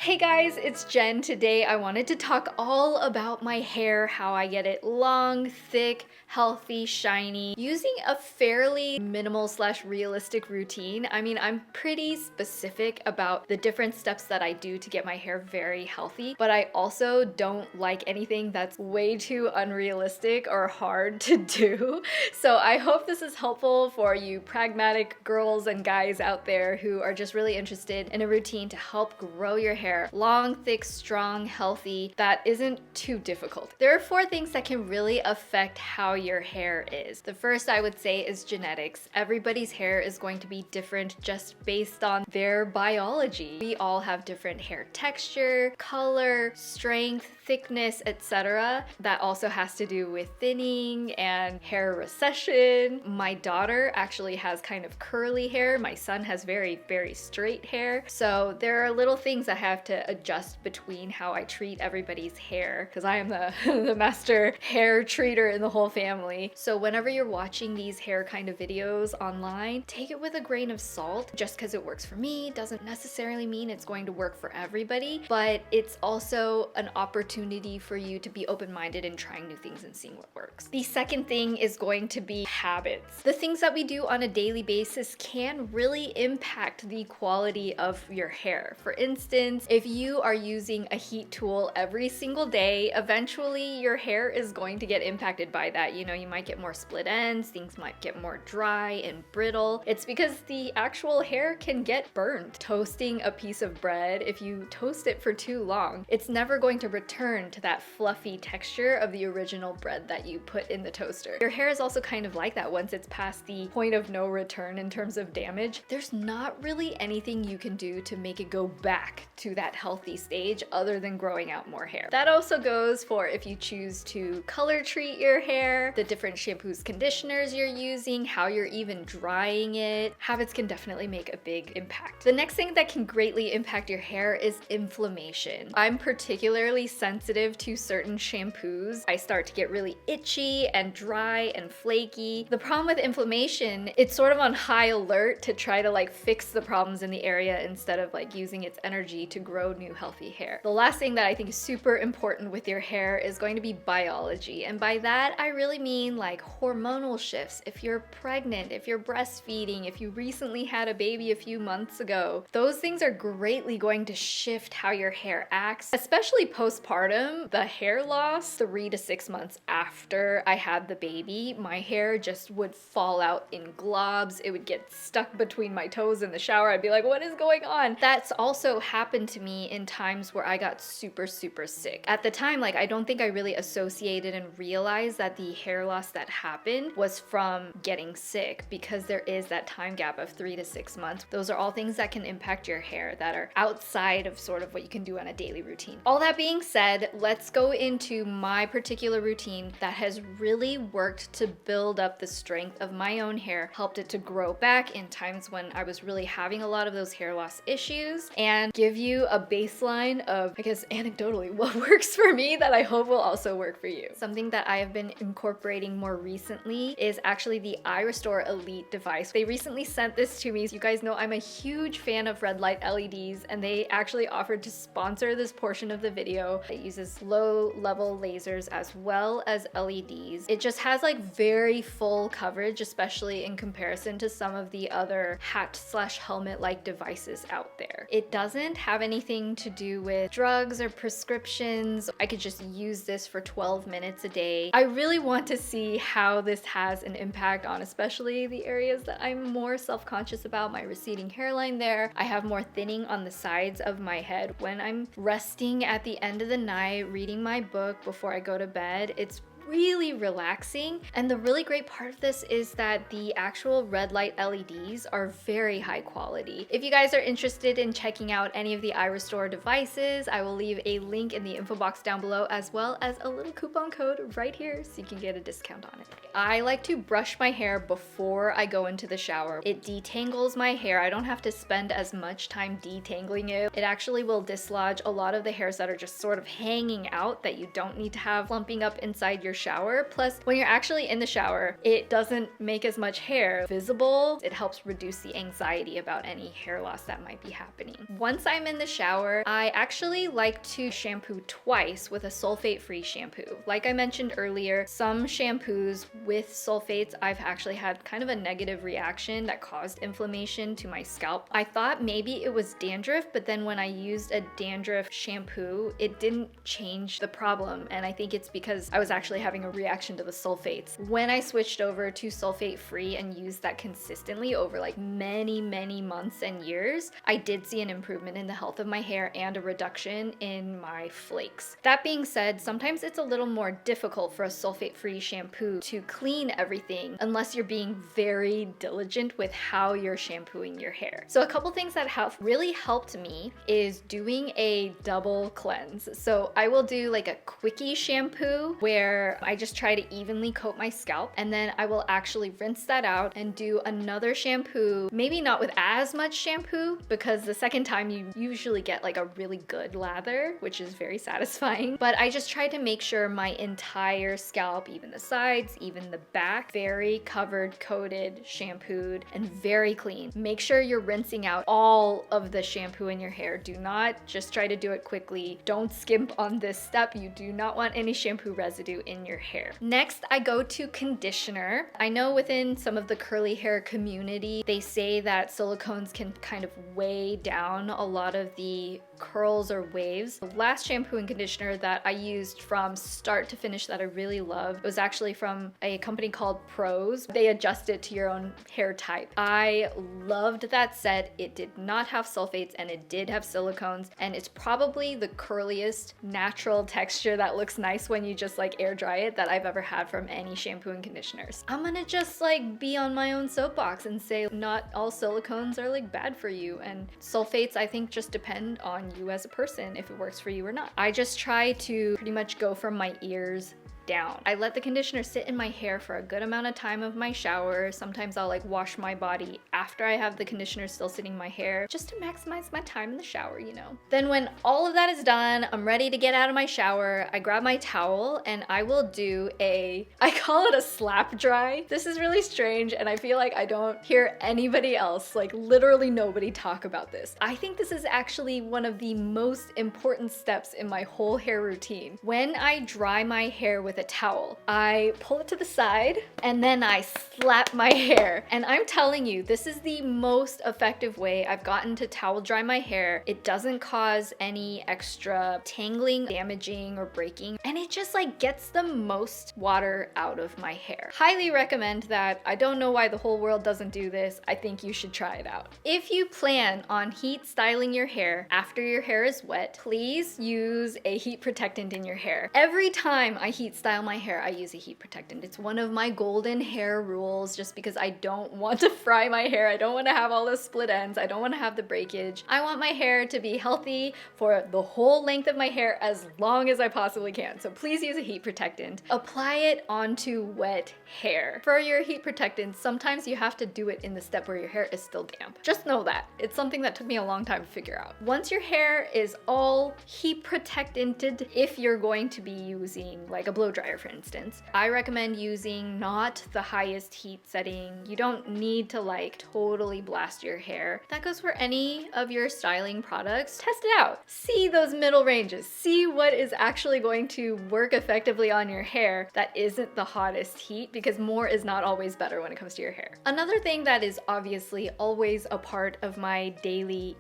Hey guys, it's Jen. Today I wanted to talk all about my hair, how I get it long, thick, healthy, shiny, using a fairly minimal / realistic routine. I mean, I'm pretty specific about the different steps that I do to get my hair very healthy, but I also don't like anything that's way too unrealistic or hard to do. So I hope this is helpful for you pragmatic girls and guys out there who are just really interested in a routine to help grow your hair long, thick, strong, healthy, that isn't too difficult. There are 4 things that can really affect how your hair is. The first I would say is genetics. Everybody's hair is going to be different just based on their biology. We all have different hair texture, color, strength, thickness, etc. That also has to do with thinning and hair recession. My daughter actually has kind of curly hair. My son has very, very straight hair. So there are little things I have to adjust between how I treat everybody's hair, because I am the master hair treater in the whole family. So whenever you're watching these hair kind of videos online, take it with a grain of salt. Just because it works for me doesn't necessarily mean it's going to work for everybody, but it's also an opportunity for you to be open-minded and trying new things and seeing what works. The second thing is going to be habits. The things that we do on a daily basis can really impact the quality of your hair. For instance, if you are using a heat tool every single day, eventually your hair is going to get impacted by that. You know, you might get more split ends, things might get more dry and brittle. It's because the actual hair can get burned. Toasting a piece of bread, if you toast it for too long, it's never going to return to that fluffy texture of the original bread that you put in the toaster. Your hair is also kind of like that. Once it's past the point of no return in terms of damage, there's not really anything you can do to make it go back to that healthy stage other than growing out more hair. That also goes for if you choose to color treat your hair, the different shampoos, conditioners you're using, how you're even drying it. Habits can definitely make a big impact. The next thing that can greatly impact your hair is inflammation. I'm particularly sensitive to certain shampoos. I start to get really itchy and dry and flaky. The problem with inflammation, it's sort of on high alert to try to fix the problems in the area instead of using its energy to grow new healthy hair. The last thing that I think is super important with your hair is going to be biology. And by that, I really mean hormonal shifts. If you're pregnant, if you're breastfeeding, if you recently had a baby a few months ago, those things are greatly going to shift how your hair acts, especially postpartum. The hair loss 3 to 6 months after I had the baby, my hair just would fall out in globs. It would get stuck between my toes in the shower. I'd be like, what is going on? That's also happened to me in times where I got super, super sick. At the time, I don't think I really associated and realized that the hair loss that happened was from getting sick, because there is that time gap of 3 to 6 months. Those are all things that can impact your hair that are outside of sort of what you can do on a daily routine. All that being said, let's go into my particular routine that has really worked to build up the strength of my own hair, helped it to grow back in times when I was really having a lot of those hair loss issues, and give you a baseline of, I guess, anecdotally, what works for me that I hope will also work for you. Something that I have been incorporating more recently is actually the iRestore Elite device. They recently sent this to me. You guys know I'm a huge fan of red light LEDs, and they actually offered to sponsor this portion of the video. It uses low-level lasers as well as LEDs. It just has very full coverage, especially in comparison to some of the other hat/helmet-like devices out there. It doesn't have anything to do with drugs or prescriptions. I could just use this for 12 minutes a day. I really want to see how this has an impact on especially the areas that I'm more self-conscious about, my receding hairline there. I have more thinning on the sides of my head. When I'm resting at the end of the night, reading my book before I go to bed, it's really relaxing. And the really great part of this is that the actual red light LEDs are very high quality. If you guys are interested in checking out any of the iRestore devices, I will leave a link in the info box down below, as well as a little coupon code right here so you can get a discount on it. I like to brush my hair before I go into the shower. It detangles my hair. I don't have to spend as much time detangling it. It actually will dislodge a lot of the hairs that are just sort of hanging out that you don't need to have clumping up inside your your shower. Plus, when you're actually in the shower, it doesn't make as much hair visible. It helps reduce the anxiety about any hair loss that might be happening. Once I'm in the shower, I actually like to shampoo twice with a sulfate-free shampoo. Like I mentioned earlier, some shampoos with sulfates, I've actually had kind of a negative reaction that caused inflammation to my scalp. I thought maybe it was dandruff, but then when I used a dandruff shampoo, it didn't change the problem. And I think it's because I was actually having a reaction to the sulfates. When I switched over to sulfate-free and used that consistently over like many months and years, I did see an improvement in the health of my hair and a reduction in my flakes. That being said, sometimes it's a little more difficult for a sulfate-free shampoo to clean everything unless you're being very diligent with how you're shampooing your hair. So a couple things that have really helped me is doing a double cleanse. So I will do like a quickie shampoo where I just try to evenly coat my scalp, and then I will actually rinse that out and do another shampoo, maybe not with as much shampoo, because the second time you usually get like a really good lather, which is very satisfying. But I just try to make sure my entire scalp, even the sides, even the back, very covered, coated, shampooed, and very clean. Make sure you're rinsing out all of the shampoo in your hair. Do not just try to do it quickly. Don't skimp on this step. You do not want any shampoo residue in your hair. Next, I go to conditioner. I know within some of the curly hair community, they say that silicones can kind of weigh down a lot of the curls or waves. The last shampoo and conditioner that I used from start to finish that I really loved was actually from a company called Pros. They adjust it to your own hair type. I loved that set. It did not have sulfates and it did have silicones, and it's probably the curliest natural texture that looks nice when you just like air dry it that I've ever had from any shampoo and conditioners. I'm gonna just like be on my own soapbox and say not all silicones are like bad for you, and sulfates I think just depend on you as a person if it works for you or not. I just try to pretty much go from my ears down. I let the conditioner sit in my hair for a good amount of time of my shower. Sometimes I'll like wash my body after I have the conditioner still sitting in my hair just to maximize my time in the shower, you know. Then when all of that is done, I'm ready to get out of my shower. I grab my towel and I will do I call it a slap dry. This is really strange and I feel like I don't hear anybody else, like literally nobody talk about this. I think this is actually one of the most important steps in my whole hair routine. When I dry my hair with a towel, I pull it to the side and then I slap my hair. And I'm telling you, this is the most effective way I've gotten to towel dry my hair. It doesn't cause any extra tangling, damaging, or breaking, and it just like gets the most water out of my hair. Highly recommend that. I don't know why the whole world doesn't do this. I think you should try it out. If you plan on heat styling your hair after your hair is wet, please use a heat protectant in your hair. Every time I heat style my hair, I use a heat protectant. It's one of my golden hair rules just because I don't want to fry my hair. I don't want to have all those split ends. I don't want to have the breakage. I want my hair to be healthy for the whole length of my hair as long as I possibly can. So please use a heat protectant. Apply it onto wet hair. For your heat protectant, sometimes you have to do it in the step where your hair is still damp. Just know that. It's something that took me a long time to figure out. Once your hair is all heat protectanted, if you're going to be using like a blow dryer, for instance, I recommend using not the highest heat setting. You don't need to like totally blast your hair. That goes for any of your styling products. Test it out. See those middle ranges. See what is actually going to work effectively on your hair that isn't the hottest heat, because more is not always better when it comes to your hair. Another thing that is obviously always a part of my daily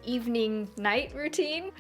night routine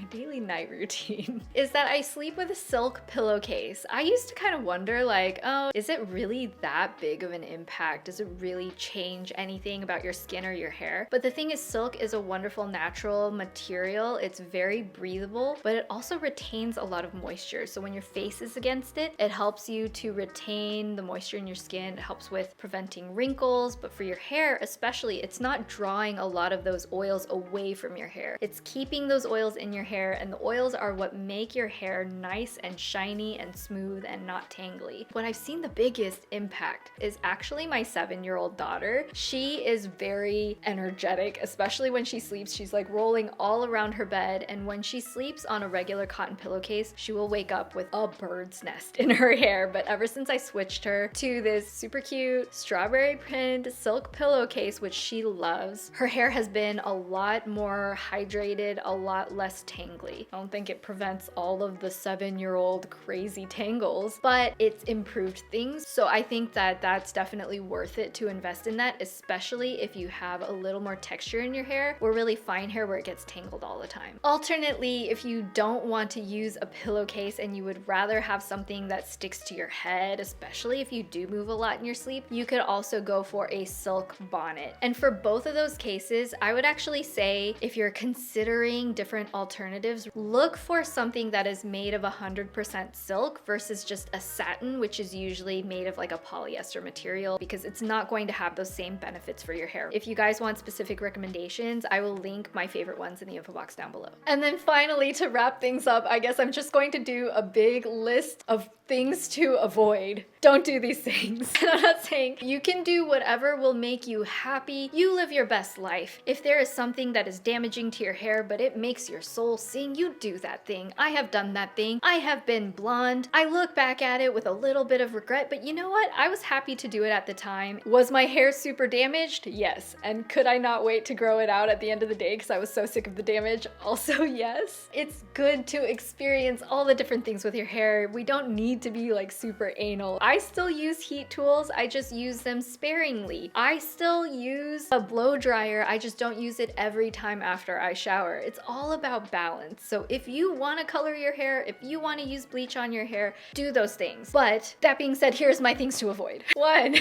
is that I sleep with a silk pillowcase. I used to kind of wonder like, oh, is it really that big of an impact? Does it really change anything about your skin or your hair? But the thing is, silk is a wonderful natural material. It's very breathable, but it also retains a lot of moisture. So when your face is against it, it helps you to retain the moisture in your skin. It helps with preventing wrinkles, but for your hair especially, it's not drawing a lot of those oils away from your hair. It's keeping those oils in your hair, and the oils are what make your hair nice and shiny and smooth and not tangly. What I've seen the biggest impact is actually my 7-year-old daughter. She is very energetic, especially when she sleeps. She's like rolling all around her bed, and when she sleeps on a regular cotton pillowcase, she will wake up with a bird's nest in her hair. But ever since I switched her to this super cute strawberry print silk pillowcase, which she loves, her hair has been a lot more hydrated, a lot less tangly. I don't think it prevents all of the 7-year-old crazy tangles, but it's improved things. So I think that that's definitely worth it to invest in that, especially if you have a little more texture in your hair or really fine hair where it gets tangled all the time. Alternately, if you don't want to use a pillowcase and you would rather have something that sticks to your head, especially if you do move a lot in your sleep, you could also go for a silk bonnet. And for both of those cases, I would actually say if you're considering different alternatives, look for something that is made of 100% silk versus just a satin, which is usually made of like a polyester material, because it's not going to have those same benefits for your hair. If you guys want specific recommendations, I will link my favorite ones in the info box down below. And then finally, to wrap things up, I guess I'm just going to do a big list of things to avoid. Don't do these things. And I'm not saying you can do whatever will make you happy. You live your best life. If there is something that is damaging to your hair, but it makes your soul sing, you do that thing. I have done that thing. I have been blonde. I look back at it with a little bit of regret, but you know what? I was happy to do it at the time. Was my hair super damaged? Yes. And could I not wait to grow it out at the end of the day because I was so sick of the damage? Also, yes. It's good to experience all the different things with your hair. We don't need to be like super anal. I still use heat tools, I just use them sparingly. I still use a blow dryer, I just don't use it every time after I shower. It's all about balance. So if you want to color your hair, if you want to use bleach on your hair, do those things. But that being said, here's my things to avoid. 1,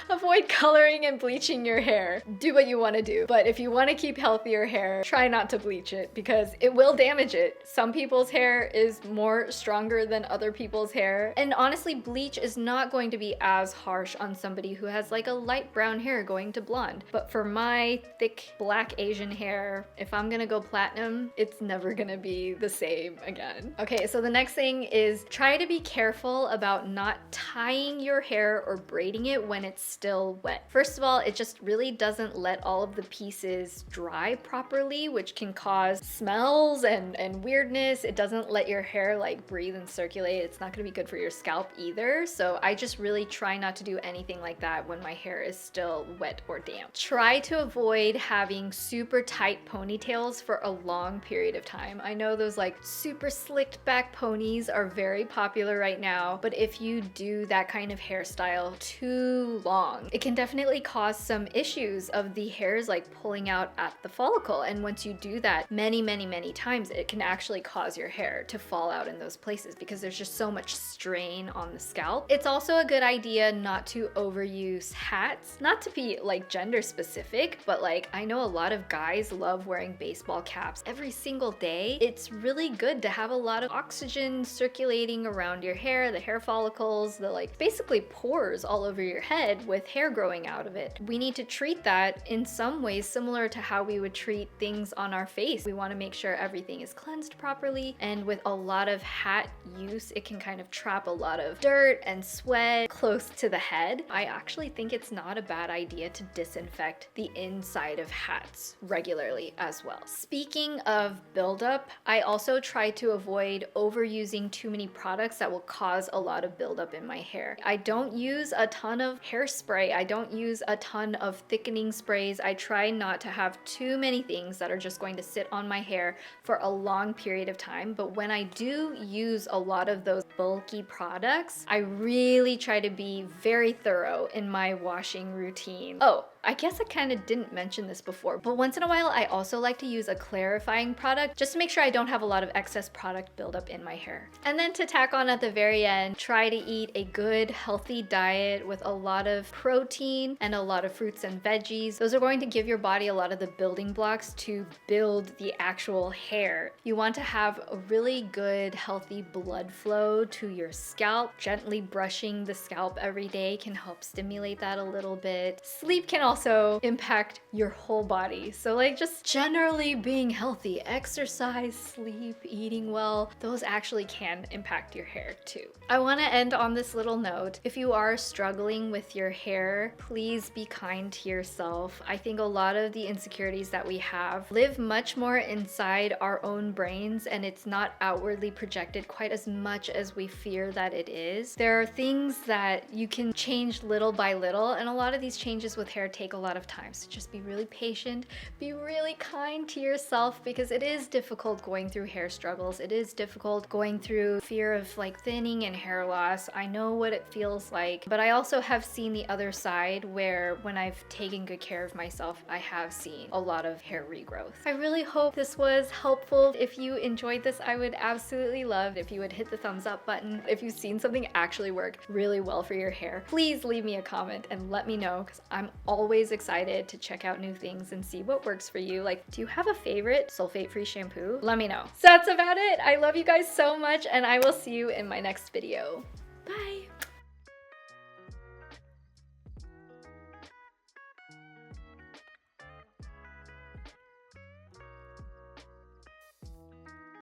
avoid coloring and bleaching your hair. Do what you want to do. But if you want to keep healthier hair, try not to bleach it because it will damage it. Some people's hair is more stronger than other people's hair. And honestly, bleach is not going to be as harsh on somebody who has like a light brown hair going to blonde. But for my thick black Asian hair, if I'm gonna go platinum, it's never gonna be the same again. Okay, so the next thing is try to be careful about not tying your hair or braiding it when it's still wet. First of all, it just really doesn't let all of the pieces dry properly, which can cause smells and weirdness. It doesn't let your hair like breathe and circulate. It's not gonna be good for your scalp either. So I just really try not to do anything like that when my hair is still wet or damp. Try to avoid having super tight ponytails for a long period of time. I know those like super slicked back ponies are very popular right now, but if you do that kind of hairstyle too long, it can definitely cause some issues of the hairs like pulling out at the follicle. And once you do that many times, it can actually cause your hair to fall out in those places because there's just so much strain on the scalp. It's also a good idea not to overuse hats, not to be like gender specific, but like I know a lot of guys love wearing baseball caps every single day. It's really good to have a lot of oxygen circulating around your hair, the hair follicles, the like basically pores all over your head with hair growing out of it. We need to treat that in some ways similar to how we would treat things on our face. We want to make sure everything is cleansed properly, and with a lot of hat use, it can kind of trap a lot of dirt and sweat close to the head. I actually think it's not a bad idea to disinfect the inside of hats regularly as well. Speaking of buildup, I also try to avoid overusing too many products that will cause a lot of buildup in my hair. I don't use a ton of hairspray. I don't use a ton of thickening sprays. I try not to have too many things that are just going to sit on my hair for a long period of time. But when I do use a lot of those bulky products, I really try to be very thorough in my washing routine. Oh, I guess I kind of didn't mention this before, but once in a while I also like to use a clarifying product just to make sure I don't have a lot of excess product buildup in my hair. And then to tack on at the very end, try to eat a good healthy diet with a lot of protein and a lot of fruits and veggies. Those are going to give your body a lot of the building blocks to build the actual hair. You want to have a really good healthy blood flow to your scalp. Gently brushing the scalp every day can help stimulate that a little bit. Sleep can also also impact your whole body. So like just generally being healthy, exercise, sleep, eating well, those actually can impact your hair too. I want to end on this little note. If you are struggling with your hair, please be kind to yourself. I think a lot of the insecurities that we have live much more inside our own brains, and it's not outwardly projected quite as much as we fear that it is. There are things that you can change little by little, and a lot of these changes with hair take a lot of time. So just be really patient, be really kind to yourself, because it is difficult going through hair struggles. It is difficult going through fear of like thinning and hair loss. I know what it feels like, but I also have seen the other side where when I've taken good care of myself, I have seen a lot of hair regrowth. I really hope this was helpful. If you enjoyed this, I would absolutely love if you would hit the thumbs up button. If you've seen something actually work really well for your hair, please leave me a comment and let me know, because I'm always excited to check out new things and see what works for you. Like, do you have a favorite sulfate-free shampoo? Let me know. So that's about it. I love you guys so much, and I will see you in my next video. Bye.